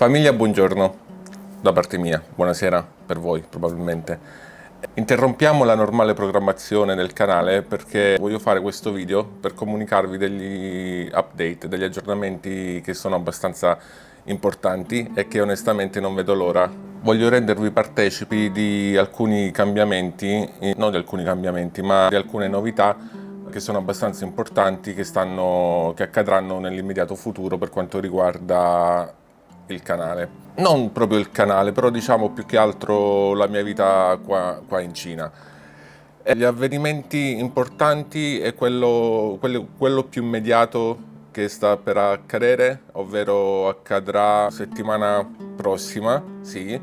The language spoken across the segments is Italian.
Famiglia, buongiorno da parte mia, buonasera per voi probabilmente. Interrompiamo la normale programmazione del canale perché voglio fare questo video per comunicarvi degli update, degli aggiornamenti che sono abbastanza importanti e che onestamente non vedo l'ora. Voglio rendervi partecipi di alcuni cambiamenti, non di alcuni cambiamenti, ma di alcune novità che sono abbastanza importanti che accadranno nell'immediato futuro per quanto riguarda il canale. Non proprio il canale, però diciamo più che altro la mia vita qua in Cina. E gli avvenimenti importanti è quello più immediato che sta per accadere, ovvero accadrà settimana prossima, sì.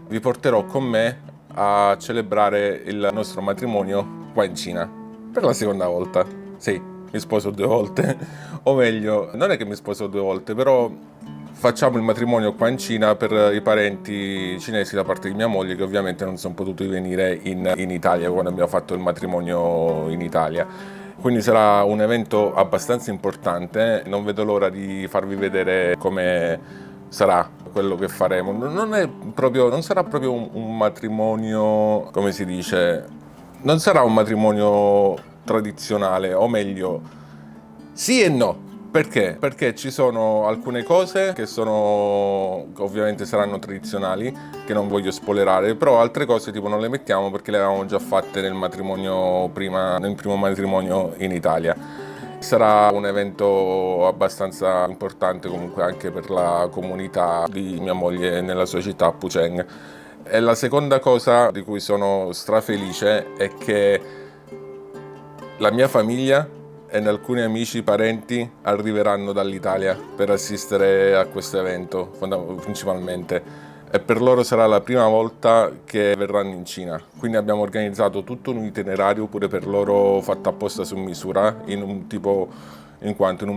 Vi porterò con me a celebrare il nostro matrimonio qua in Cina. Per la seconda volta. Sì, mi sposo 2 volte. O meglio, non è che mi sposo 2 volte, però facciamo il matrimonio qua in Cina per i parenti cinesi da parte di mia moglie, che ovviamente non sono potuti venire in Italia quando abbiamo fatto il matrimonio in Italia. Quindi sarà un evento abbastanza importante, non vedo l'ora di farvi vedere come sarà quello che faremo. Non sarà proprio un matrimonio, come si dice, non sarà un matrimonio tradizionale, o meglio, sì e no. Perché? Perché ci sono alcune cose che ovviamente saranno tradizionali, che non voglio spoilerare, però altre cose tipo non le mettiamo perché le avevamo già fatte nel primo matrimonio in Italia. Sarà un evento abbastanza importante comunque anche per la comunità di mia moglie nella sua città, Pucheng. E la seconda cosa di cui sono strafelice è che la mia famiglia e alcuni amici, parenti arriveranno dall'Italia per assistere a questo evento, principalmente. E per loro sarà la prima volta che verranno in Cina. Quindi abbiamo organizzato tutto un itinerario pure per loro fatto apposta su misura, in un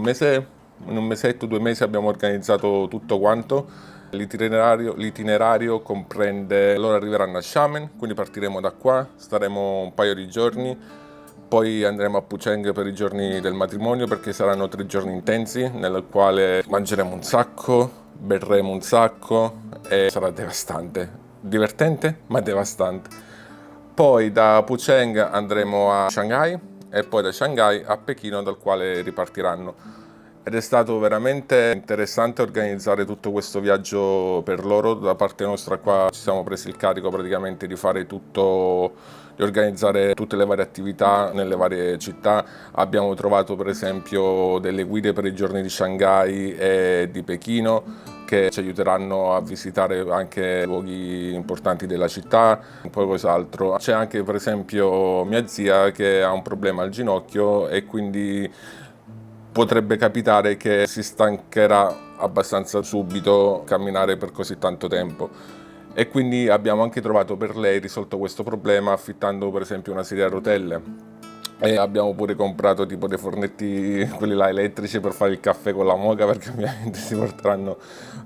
mesetto, 2 mesi abbiamo organizzato tutto quanto. L'itinerario comprende, loro arriveranno a Xiamen, quindi partiremo da qua, staremo un paio di giorni, poi andremo a Pucheng per i giorni del matrimonio perché saranno 3 giorni intensi nel quale mangeremo un sacco, berremo un sacco e sarà devastante. Divertente, ma devastante. Poi da Pucheng andremo a Shanghai e poi da Shanghai a Pechino, dal quale ripartiranno. Ed è stato veramente interessante organizzare tutto questo viaggio per loro. Da parte nostra qua ci siamo presi il carico praticamente di fare tutto, di organizzare tutte le varie attività nelle varie città. Abbiamo trovato per esempio delle guide per i giorni di Shanghai e di Pechino che ci aiuteranno a visitare anche luoghi importanti della città, un po' cos'altro. C'è anche per esempio mia zia che ha un problema al ginocchio e quindi potrebbe capitare che si stancherà abbastanza subito camminare per così tanto tempo. E quindi abbiamo anche trovato per lei risolto questo problema affittando per esempio una sedia a rotelle. E abbiamo pure comprato tipo dei fornetti, quelli là elettrici per fare il caffè con la moka, perché ovviamente si porteranno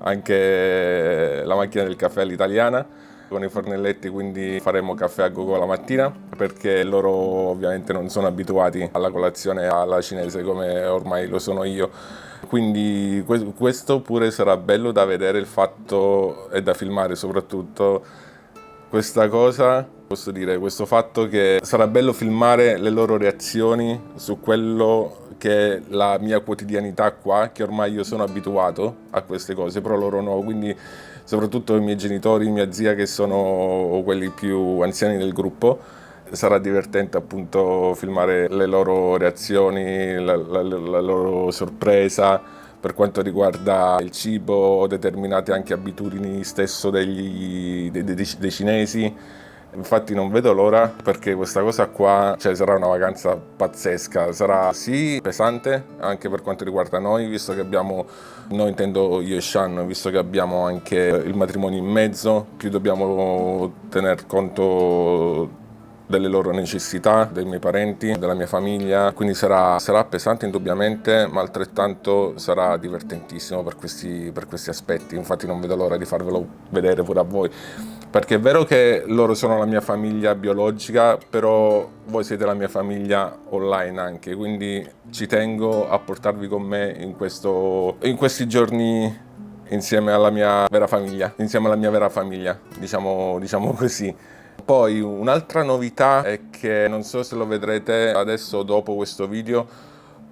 anche la macchina del caffè all'italiana con i fornelletti, quindi faremo caffè a gogo la mattina perché loro ovviamente non sono abituati alla colazione alla cinese come ormai lo sono io. Quindi questo pure sarà bello da vedere, il fatto e da filmare soprattutto questa cosa, posso dire, questo fatto che sarà bello filmare le loro reazioni su quello che è la mia quotidianità qua, che ormai io sono abituato a queste cose, però loro no, quindi soprattutto i miei genitori, mia zia che sono quelli più anziani del gruppo, sarà divertente appunto filmare le loro reazioni, la loro sorpresa per quanto riguarda il cibo, determinate anche abitudini stesso dei cinesi. Infatti non vedo l'ora perché questa cosa qua, cioè, sarà una vacanza pazzesca, sarà sì pesante anche per quanto riguarda noi, visto che noi intendo io e Shan, visto che abbiamo anche il matrimonio in mezzo, più dobbiamo tener conto delle loro necessità, dei miei parenti, della mia famiglia, quindi sarà pesante indubbiamente, ma altrettanto sarà divertentissimo per questi aspetti. Infatti non vedo l'ora di farvelo vedere pure a voi, perché è vero che loro sono la mia famiglia biologica, però voi siete la mia famiglia online anche, quindi ci tengo a portarvi con me in questi giorni insieme alla mia vera famiglia, diciamo così. Poi un'altra novità è che non so se lo vedrete adesso dopo questo video,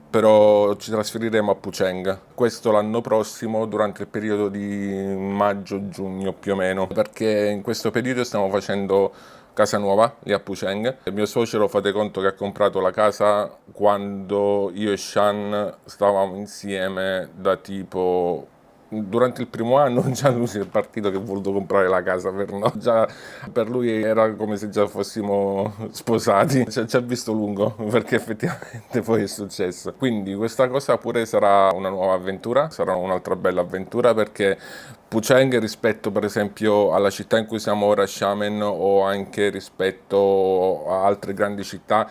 però ci trasferiremo a Phucheng, questo l'anno prossimo durante il periodo di maggio-giugno più o meno, perché in questo periodo stiamo facendo casa nuova lì a Phucheng. Il mio suocero, fate conto che ha comprato la casa quando io e Shan stavamo insieme da tipo... Durante il primo anno già lui si è partito che ha voluto comprare la casa per noi, già per lui era come se già fossimo sposati, ci ha visto lungo perché effettivamente poi è successo. Quindi questa cosa pure sarà una nuova avventura, sarà un'altra bella avventura perché Phucheng rispetto per esempio alla città in cui siamo ora, Xiamen, o anche rispetto a altre grandi città,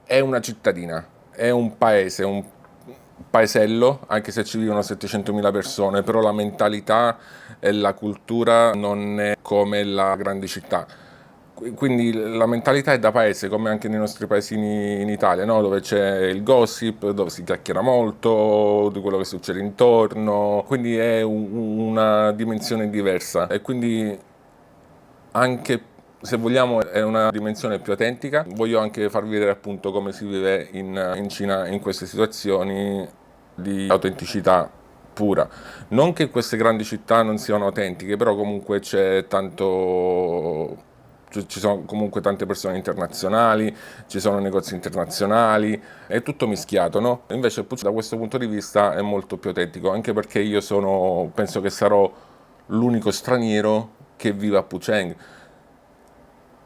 è una cittadina, è un paese, un paesello, anche se ci vivono 700.000 persone, però la mentalità e la cultura non è come la grande città. Quindi la mentalità è da paese, come anche nei nostri paesini in Italia, no? Dove c'è il gossip, dove si chiacchiera molto di quello che succede intorno, quindi è una dimensione diversa e quindi anche se vogliamo è una dimensione più autentica. Voglio anche farvi vedere appunto come si vive in Cina in queste situazioni di autenticità pura. Non che queste grandi città non siano autentiche, però comunque c'è tanto... Ci sono comunque tante persone internazionali, ci sono negozi internazionali, è tutto mischiato, no? Invece da questo punto di vista è molto più autentico, anche perché io penso che sarò l'unico straniero che vive a Phucheng.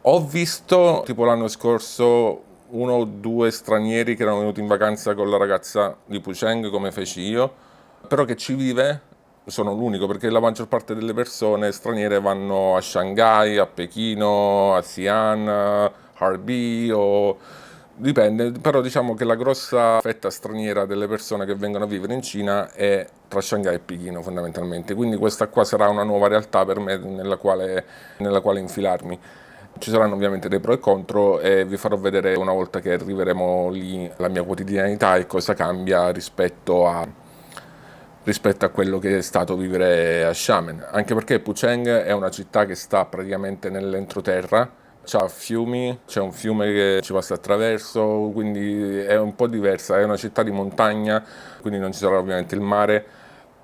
Ho visto tipo l'anno scorso uno o due stranieri che erano venuti in vacanza con la ragazza di Phucheng, come feci io, però che ci vive sono l'unico, perché la maggior parte delle persone straniere vanno a Shanghai, a Pechino, a Xi'an, a Harbin o... Dipende, però diciamo che la grossa fetta straniera delle persone che vengono a vivere in Cina è tra Shanghai e Pechino fondamentalmente, quindi questa qua sarà una nuova realtà per me nella quale infilarmi. Ci saranno ovviamente dei pro e contro e vi farò vedere una volta che arriveremo lì la mia quotidianità e cosa cambia rispetto a quello che è stato vivere a Xiamen, anche perché Phucheng è una città che sta praticamente nell'entroterra, c'ha fiumi, c'è un fiume che ci passa attraverso, quindi è un po' diversa, è una città di montagna, quindi non ci sarà ovviamente il mare,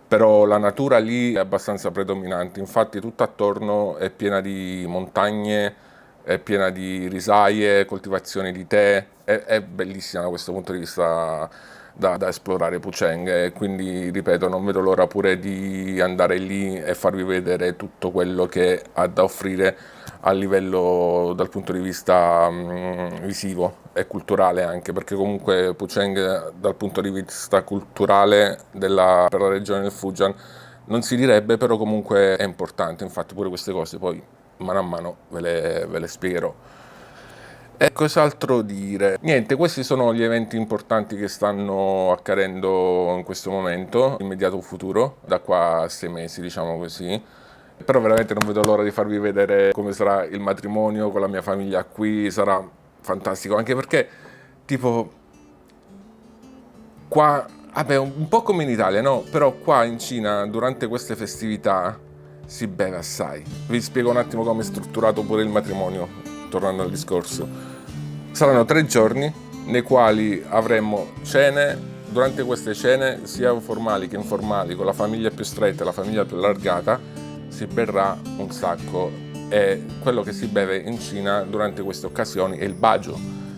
però la natura lì è abbastanza predominante, infatti tutto attorno è piena di montagne, è piena di risaie, coltivazioni di tè, è bellissima da questo punto di vista da esplorare Phucheng e quindi ripeto non vedo l'ora pure di andare lì e farvi vedere tutto quello che ha da offrire a livello dal punto di vista visivo e culturale anche, perché comunque Phucheng dal punto di vista culturale per la regione del Fujian non si direbbe, però comunque è importante, infatti pure queste cose poi mano a mano ve le spiegherò. E cos'altro dire? Niente, questi sono gli eventi importanti che stanno accadendo in questo momento, immediato futuro, da qua a 6 mesi, diciamo così. Però veramente non vedo l'ora di farvi vedere come sarà il matrimonio con la mia famiglia qui, sarà fantastico, anche perché, tipo, qua, vabbè, un po' come in Italia, no? Però qua in Cina, durante queste festività, si beve assai. Vi spiego un attimo come è strutturato pure il matrimonio, tornando al discorso. Saranno 3 giorni nei quali avremo cene. Durante queste cene, sia formali che informali, con la famiglia più stretta e la famiglia più allargata, si berrà un sacco. E quello che si beve in Cina durante queste occasioni è il baijiu.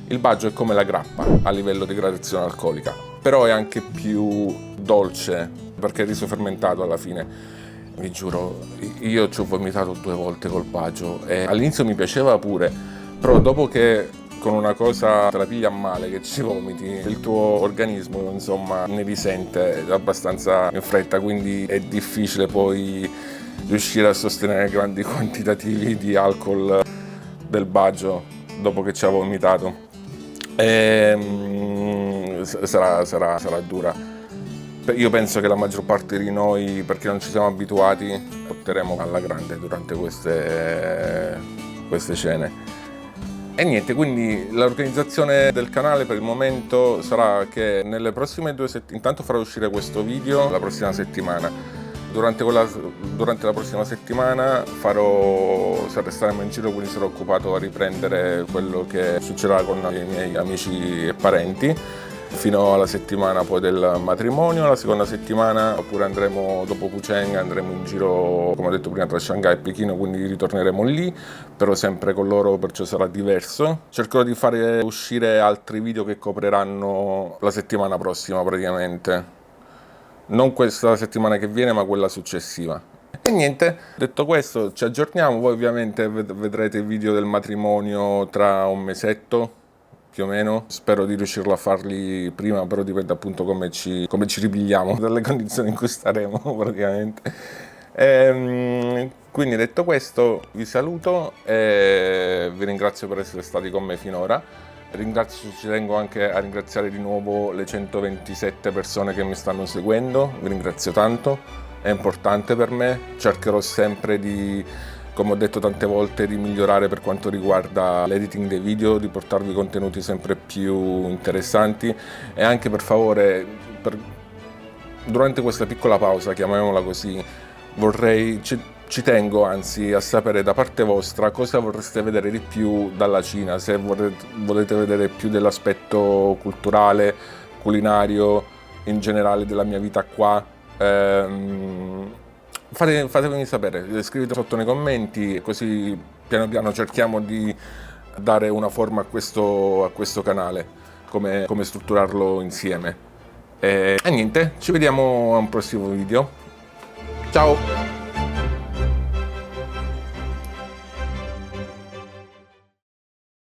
Il baijiu è come la grappa a livello di gradazione alcolica, però è anche più dolce perché è riso fermentato alla fine. Vi giuro, io ci ho vomitato 2 volte col baijiu e all'inizio mi piaceva pure, però dopo che con una cosa te la piglia a male, che ci vomiti, il tuo organismo insomma ne risente abbastanza in fretta, quindi è difficile poi riuscire a sostenere grandi quantitativi di alcol del baijiu dopo che ci ha vomitato. Sarà dura. Io penso che la maggior parte di noi, perché non ci siamo abituati, porteremo alla grande durante queste cene. E niente, quindi l'organizzazione del canale per il momento sarà che nelle prossime 2 settimane, intanto farò uscire questo video la prossima settimana, Durante la prossima settimana staremo in giro, quindi sarò occupato a riprendere quello che succederà con i miei amici e parenti fino alla settimana poi del matrimonio. La seconda settimana oppure andremo dopo Pucheng, andremo in giro come ho detto prima tra Shanghai e Pechino, quindi ritorneremo lì, però sempre con loro, perciò sarà diverso. Cercherò di fare uscire altri video che copriranno la settimana prossima praticamente. Non questa settimana che viene, ma quella successiva. E niente, detto questo, ci aggiorniamo. Voi ovviamente vedrete i video del matrimonio tra un mesetto, più o meno. Spero di riuscirlo a farli prima, però dipende appunto come ci ripigliamo dalle condizioni in cui staremo, praticamente. Quindi detto questo, vi saluto e vi ringrazio per essere stati con me finora. Ci tengo anche a ringraziare di nuovo le 127 persone che mi stanno seguendo, vi ringrazio tanto, è importante per me, cercherò sempre come ho detto tante volte, di migliorare per quanto riguarda l'editing dei video, di portarvi contenuti sempre più interessanti e anche per favore, durante questa piccola pausa, chiamiamola così, ci tengo anzi a sapere da parte vostra cosa vorreste vedere di più dalla Cina, se volete vedere più dell'aspetto culturale, culinario, in generale della mia vita qua. Fatemi sapere, scrivete sotto nei commenti, così piano piano cerchiamo di dare una forma a questo canale, come strutturarlo insieme. E niente, ci vediamo a un prossimo video. Ciao!